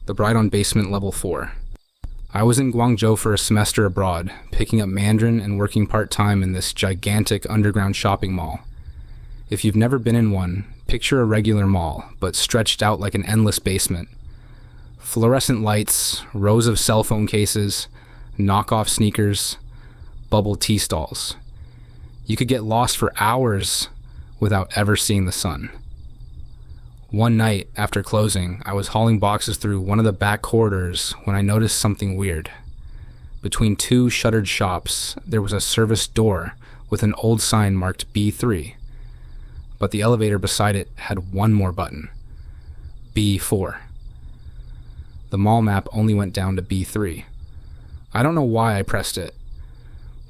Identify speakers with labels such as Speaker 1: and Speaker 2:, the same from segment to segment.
Speaker 1: the bride on basement level 4. I was in Guangzhou for a semester abroad, picking up Mandarin and working part-time in this gigantic underground shopping mall. If you've never been in one, picture a regular mall, but stretched out like an endless basement. Fluorescent lights, rows of cell phone cases, knockoff sneakers, bubble tea stalls. You could get lost for hours without ever seeing the sun. One night, after closing, I was hauling boxes through one of the back corridors when I noticed something weird. Between two shuttered shops, there was a service door with an old sign marked B3, but the elevator beside it had one more button, B4. The mall map only went down to B3. I don't know why I pressed it.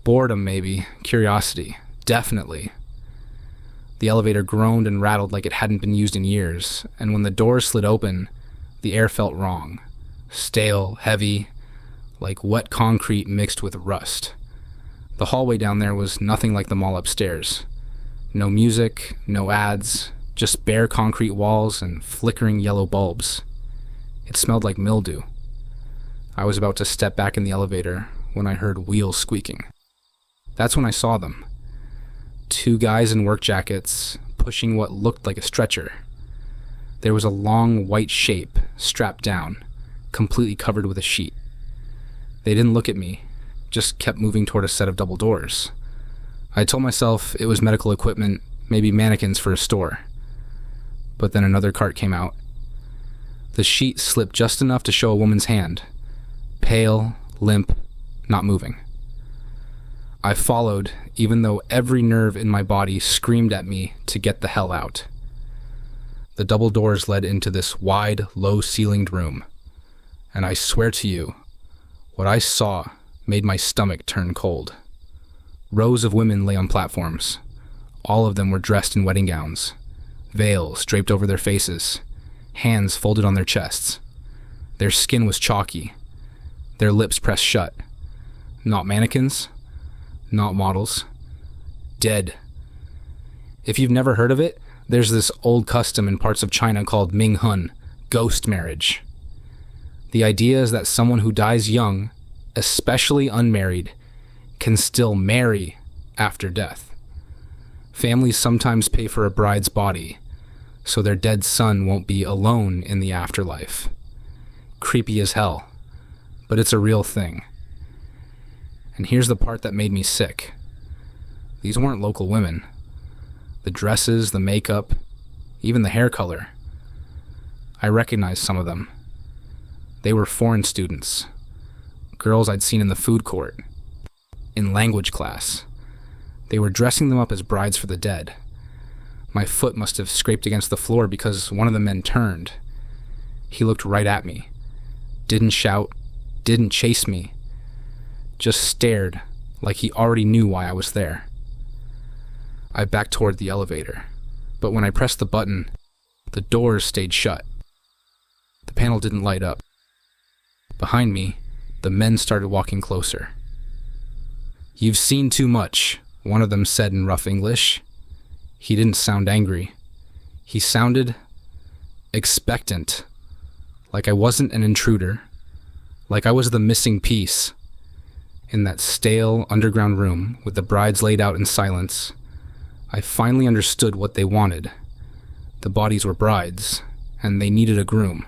Speaker 1: Boredom, maybe. Curiosity. Definitely. The elevator groaned and rattled like it hadn't been used in years, and when the doors slid open, the air felt wrong. Stale, heavy, like wet concrete mixed with rust. The hallway down there was nothing like the mall upstairs. No music, no ads, just bare concrete walls and flickering yellow bulbs. It smelled like mildew. I was about to step back in the elevator when I heard wheels squeaking. That's when I saw them. Two guys in work jackets pushing what looked like a stretcher. There was a long white shape strapped down, completely covered with a sheet. They didn't look at me, just kept moving toward a set of double doors. I told myself it was medical equipment, maybe mannequins for a store. But then another cart came out. The sheet slipped just enough to show a woman's hand. Pale, limp, not moving. I followed, even though every nerve in my body screamed at me to get the hell out. The double doors led into this wide, low-ceilinged room, and I swear to you, what I saw made my stomach turn cold. Rows of women lay on platforms. All of them were dressed in wedding gowns, veils draped over their faces, hands folded on their chests. Their skin was chalky, their lips pressed shut. Not mannequins, not models. Dead. If you've never heard of it, there's this old custom in parts of China called Ming Hun, ghost marriage. The idea is that someone who dies young, especially unmarried, can still marry after death. Families sometimes pay for a bride's body, so their dead son won't be alone in the afterlife. Creepy as hell, but it's a real thing. And here's the part that made me sick. These weren't local women. The dresses, the makeup, even the hair color. I recognized some of them. They were foreign students. Girls I'd seen in the food court. In language class. They were dressing them up as brides for the dead. My foot must have scraped against the floor because one of the men turned. He looked right at me. Didn't shout, didn't chase me. Just stared like he already knew why I was there. I backed toward the elevator, but when I pressed the button, the doors stayed shut. The panel didn't light up. Behind me, the men started walking closer. "You've seen too much," one of them said in rough English. He didn't sound angry. He sounded expectant, like I wasn't an intruder, like I was the missing piece. In that stale underground room with the brides laid out in silence, I finally understood what they wanted. The bodies were brides, and they needed a groom.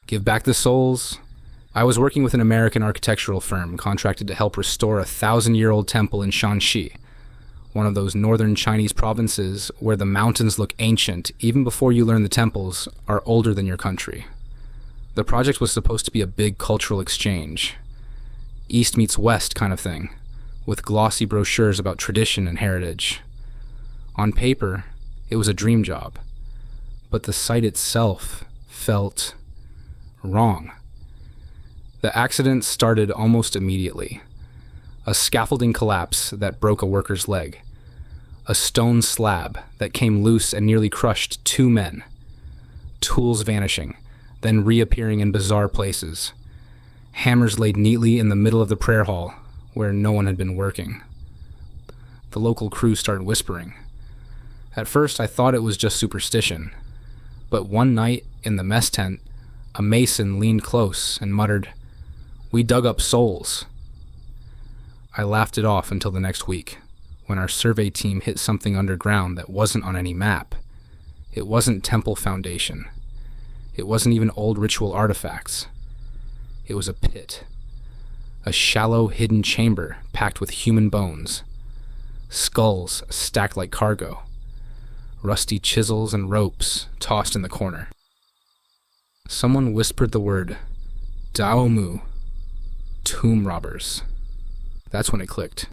Speaker 1: Give back the souls? I was working with an American architectural firm contracted to help restore a 1,000-year-old temple in Shanxi, one of those northern Chinese provinces where the mountains look ancient even before you learn the temples are older than your country. The project was supposed to be a big cultural exchange. East meets West kind of thing, with glossy brochures about tradition and heritage. On paper, it was a dream job, but the site itself felt wrong. The accident started almost immediately. A scaffolding collapse that broke a worker's leg. A stone slab that came loose and nearly crushed 2 men. Tools vanishing, then reappearing in bizarre places. Hammers laid neatly in the middle of the prayer hall, where no one had been working. The local crew started whispering. At first, I thought it was just superstition, but one night in the mess tent, a mason leaned close and muttered, "We dug up souls." I laughed it off until the next week, when our survey team hit something underground that wasn't on any map. It wasn't temple foundation. It wasn't even old ritual artifacts. It was a pit. A shallow, hidden chamber packed with human bones. Skulls stacked like cargo. Rusty chisels and ropes tossed in the corner. Someone whispered the word, Daomu, tomb robbers. That's when it clicked.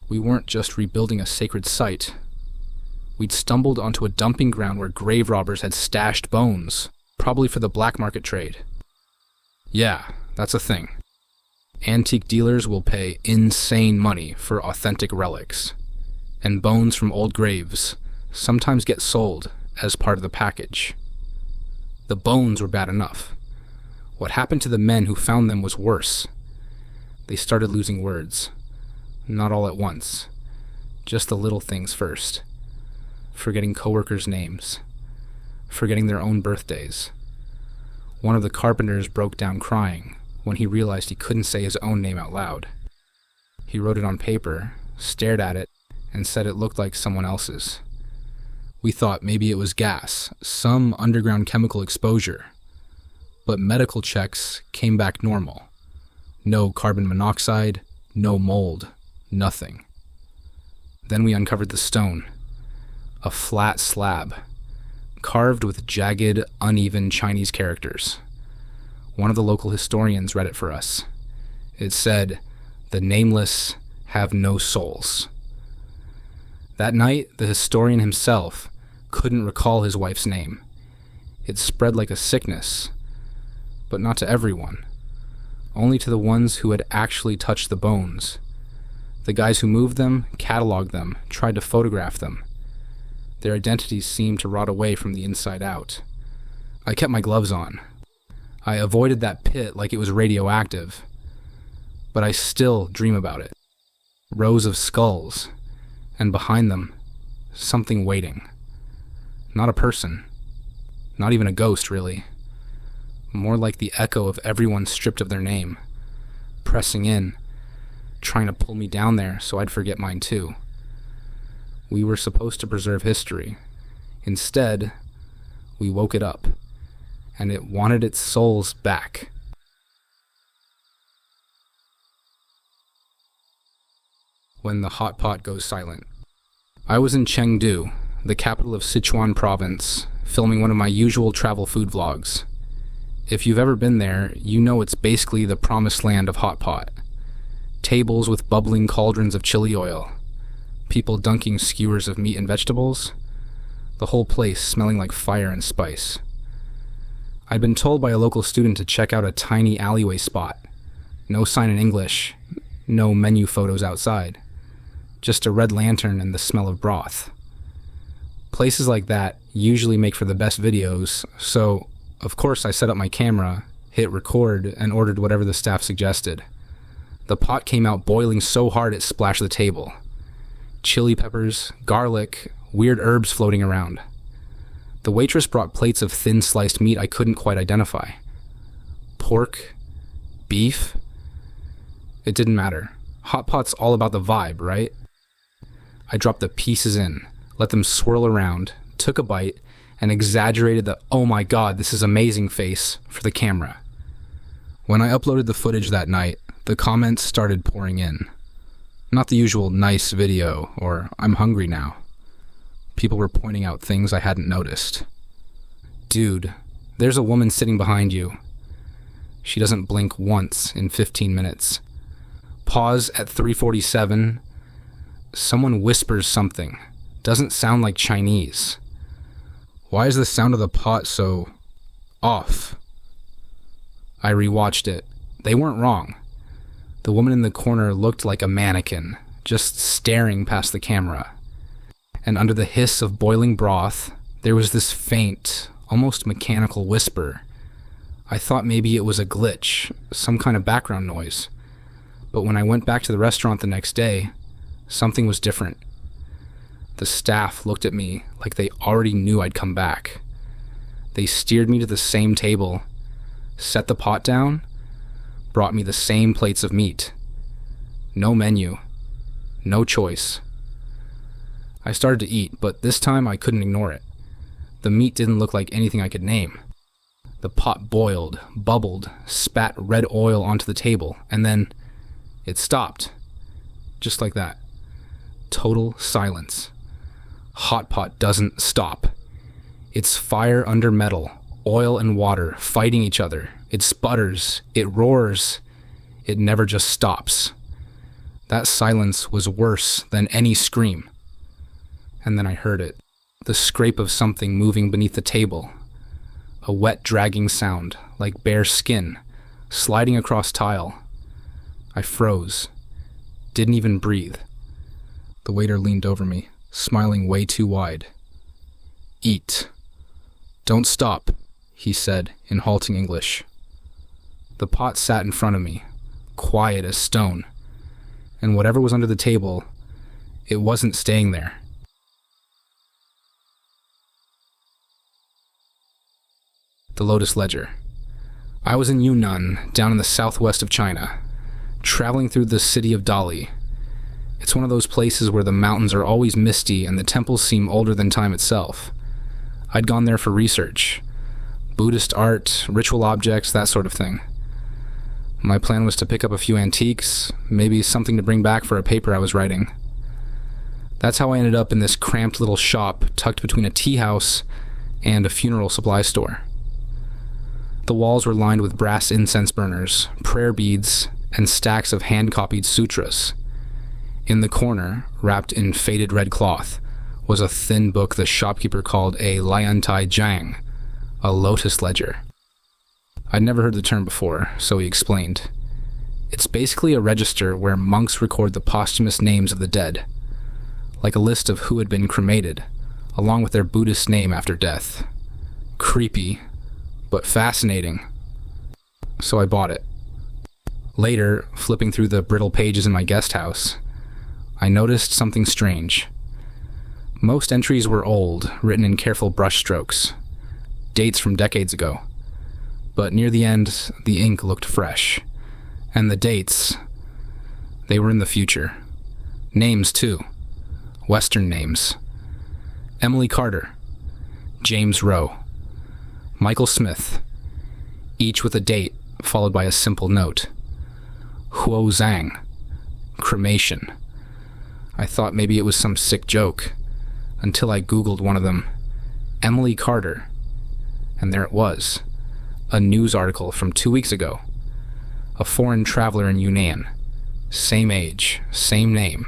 Speaker 1: We weren't just rebuilding a sacred site. We'd stumbled onto a dumping ground where grave robbers had stashed bones, probably for the black market trade. Yeah, that's a thing. Antique dealers will pay insane money for authentic relics, and bones from old graves sometimes get sold as part of the package. The bones were bad enough. What happened to the men who found them was worse. They started losing words. Not all at once. Just the little things first. Forgetting coworkers' names. Forgetting their own birthdays. One of the carpenters broke down crying when he realized he couldn't say his own name out loud. He wrote it on paper, stared at it, and said it looked like someone else's. We thought maybe it was gas, some underground chemical exposure. But medical checks came back normal. No carbon monoxide, no mold, nothing. Then we uncovered the stone. A flat slab, carved with jagged, uneven Chinese characters. One of the local historians read it for us. It said, "The nameless have no souls." That night, the historian himself couldn't recall his wife's name. It spread like a sickness, but not to everyone. Only to the ones who had actually touched the bones. The guys who moved them, cataloged them, tried to photograph them. Their identities seemed to rot away from the inside out. I kept my gloves on. I avoided that pit like it was radioactive. But I still dream about it. Rows of skulls, and behind them, something waiting. Not a person. Not even a ghost, really. More like the echo of everyone stripped of their name, pressing in, trying to pull me down there so I'd forget mine too. We were supposed to preserve history. Instead, we woke it up, and it wanted its souls back. When the Hotpot goes silent. I was in Chengdu, the capital of Sichuan province, filming one of my usual travel food vlogs. If you've ever been there, you know it's basically the promised land of Hotpot. Tables with bubbling cauldrons of chili oil, people dunking skewers of meat and vegetables, the whole place smelling like fire and spice. I'd been told by a local student to check out a tiny alleyway spot. No sign in English, no menu photos outside. Just a red lantern and the smell of broth. Places like that usually make for the best videos, so of course I set up my camera, hit record, and ordered whatever the staff suggested. The pot came out boiling so hard it splashed the table. Chili peppers, garlic, weird herbs floating around. The waitress brought plates of thin sliced meat I couldn't quite identify. Pork? Beef? It didn't matter. Hotpot's all about the vibe, right? I dropped the pieces in, let them swirl around, took a bite, and exaggerated the "oh my god, this is amazing" face for the camera. When I uploaded the footage that night, the comments started pouring in. Not the usual "nice video" or "I'm hungry now." People were pointing out things I hadn't noticed. "Dude, there's a woman sitting behind you. She doesn't blink once in 15 minutes. Pause at 3:47. Someone whispers something. Doesn't sound like Chinese. Why is the sound of the pot so off?" I rewatched it. They weren't wrong. The woman in the corner looked like a mannequin, just staring past the camera. And under the hiss of boiling broth, there was this faint, almost mechanical whisper. I thought maybe it was a glitch, some kind of background noise. But when I went back to the restaurant the next day, something was different. The staff looked at me like they already knew I'd come back. They steered me to the same table, set the pot down, brought me the same plates of meat. No menu, no choice. I started to eat, but this time I couldn't ignore it. The meat didn't look like anything I could name. The pot boiled, bubbled, spat red oil onto the table, and then it stopped. Just like that. Total silence. Hotpot doesn't stop. It's fire under metal, oil and water fighting each other. It sputters, it roars, it never just stops. That silence was worse than any scream. And then I heard it, the scrape of something moving beneath the table. A wet dragging sound, like bare skin, sliding across tile. I froze, didn't even breathe. The waiter leaned over me, smiling way too wide. "Eat. Don't stop," he said in halting English. The pot sat in front of me, quiet as stone, and whatever was under the table, it wasn't staying there. The Lotus Ledger. I was in Yunnan, down in the southwest of China, traveling through the city of Dali. It's one of those places where the mountains are always misty and the temples seem older than time itself. I'd gone there for research. Buddhist art, ritual objects, that sort of thing. My plan was to pick up a few antiques, maybe something to bring back for a paper I was writing. That's how I ended up in this cramped little shop tucked between a tea house and a funeral supply store. The walls were lined with brass incense burners, prayer beads, and stacks of hand-copied sutras. In the corner, wrapped in faded red cloth, was a thin book the shopkeeper called a Liantai Jiang, a Lotus Ledger. I'd never heard the term before, so he explained. It's basically a register where monks record the posthumous names of the dead, like a list of who had been cremated, along with their Buddhist name after death. Creepy, but fascinating. So I bought it. Later, flipping through the brittle pages in my guest house, I noticed something strange. Most entries were old, written in careful brushstrokes, dates from decades ago. But near the end, the ink looked fresh. And the dates, they were in the future. Names, too. Western names. Emily Carter, James Rowe, Michael Smith, each with a date followed by a simple note. Huo Zhang, cremation. I thought maybe it was some sick joke, until I Googled one of them, Emily Carter, and there it was, a news article from 2 weeks ago. A foreign traveler in Yunnan, same age, same name,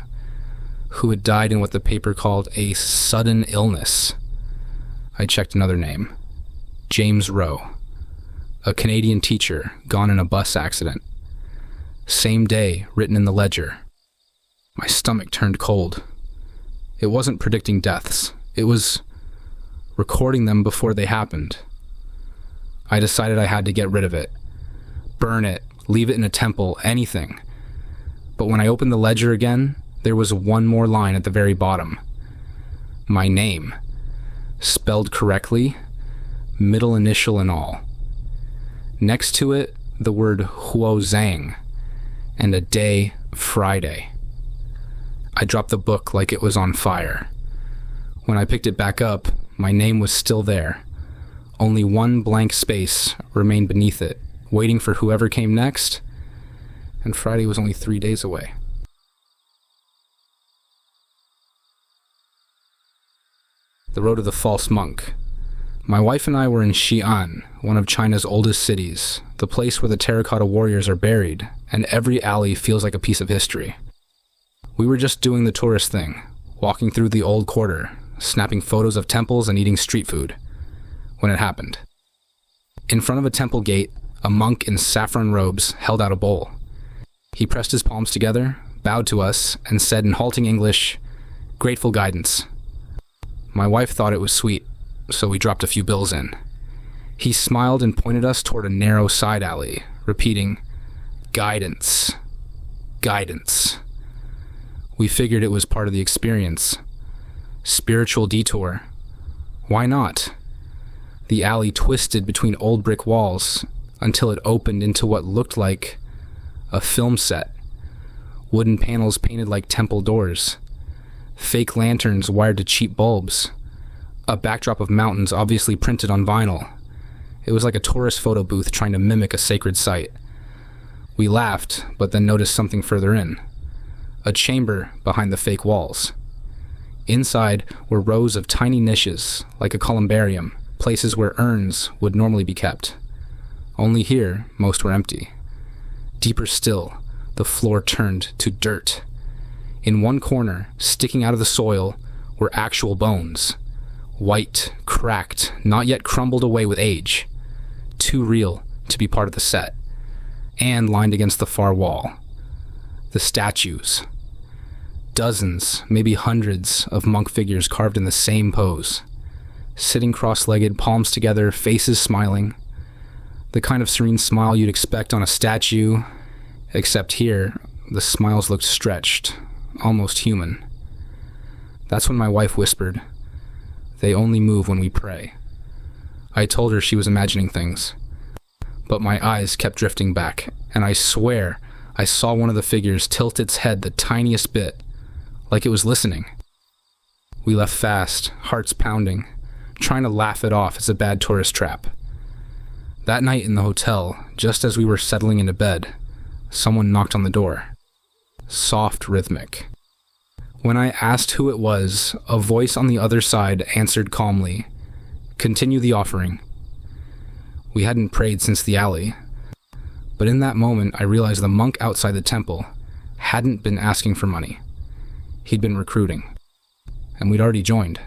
Speaker 1: who had died in what the paper called a sudden illness. I checked another name, James Rowe, a Canadian teacher gone in a bus accident. Same day, written in the ledger. My stomach turned cold. It wasn't predicting deaths. It was recording them before they happened. I decided I had to get rid of it. Burn it, leave it in a temple, anything. But when I opened the ledger again, there was one more line at the very bottom. My name. Spelled correctly, middle initial and all. Next to it, the word Huo Zhang, and a day, Friday. I dropped the book like it was on fire. When I picked it back up, my name was still there. Only one blank space remained beneath it, waiting for whoever came next, and Friday was only 3 days away. The Road of the False Monk. My wife and I were in Xi'an, one of China's oldest cities, the place where the terracotta warriors are buried, and every alley feels like a piece of history. We were just doing the tourist thing, walking through the old quarter, snapping photos of temples and eating street food, when it happened. In front of a temple gate, a monk in saffron robes held out a bowl. He pressed his palms together, bowed to us, and said in halting English, "Grateful guidance." My wife thought it was sweet, so we dropped a few bills in. He smiled and pointed us toward a narrow side alley, repeating, "Guidance. Guidance." We figured it was part of the experience. Spiritual detour. Why not? The alley twisted between old brick walls until it opened into what looked like a film set. Wooden panels painted like temple doors. Fake lanterns wired to cheap bulbs. A backdrop of mountains obviously printed on vinyl. It was like a tourist photo booth trying to mimic a sacred site. We laughed, but then noticed something further in. A chamber behind the fake walls. Inside were rows of tiny niches, like a columbarium, places where urns would normally be kept. Only here, most were empty. Deeper still, the floor turned to dirt. In one corner, sticking out of the soil, were actual bones. White, cracked, not yet crumbled away with age. Too real to be part of the set. And lined against the far wall. The statues. Dozens, maybe hundreds, of monk figures carved in the same pose. Sitting cross-legged, palms together, faces smiling. The kind of serene smile you'd expect on a statue, except here, the smiles looked stretched, almost human. That's when my wife whispered, "They only move when we pray." I told her she was imagining things, but my eyes kept drifting back, and I swear I saw one of the figures tilt its head the tiniest bit, like it was listening. We left fast, hearts pounding, trying to laugh it off as a bad tourist trap. That night in the hotel, just as we were settling into bed, someone knocked on the door. Soft, rhythmic. When I asked who it was, a voice on the other side answered calmly, "Continue the offering." We hadn't prayed since the alley, but in that moment I realized the monk outside the temple hadn't been asking for money. He'd been recruiting, and we'd already joined.